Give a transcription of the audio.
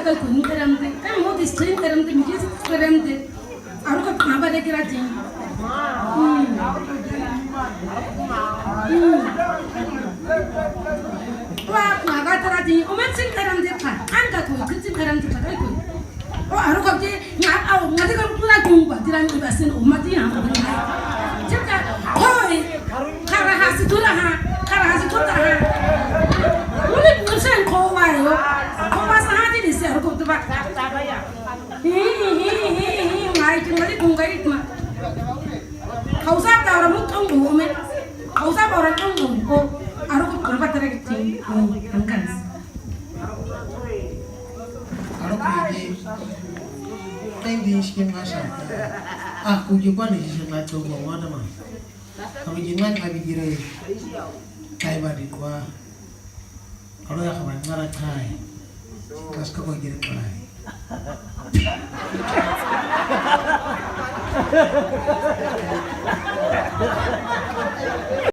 ka kun karamte kan mo di stream karamte mi jis karamte aru ka khaba de kira jin wa khaba tara jin o men sin karamte kha an ka ko sin karamte kha ko o aru ka ji nya aw ngati ka pula kun ba diran ni basin o mati ha ko jika hoi kara hasitura ha Uli bukan kau wayo, kau masa hati di sini aku tuh pak. Ngai tinggal di kungai itu mah. Kau sab orang mutung bume, kau sab orang tunggu kau. Aku berapa terik ting, angkat. Aku pergi, tadi skin masa. Aku juga nih sih coba mana mah. Kami jangan kami kira kai badi dua. Kalau ya kawan ngarat kai, kas kau kirim kai.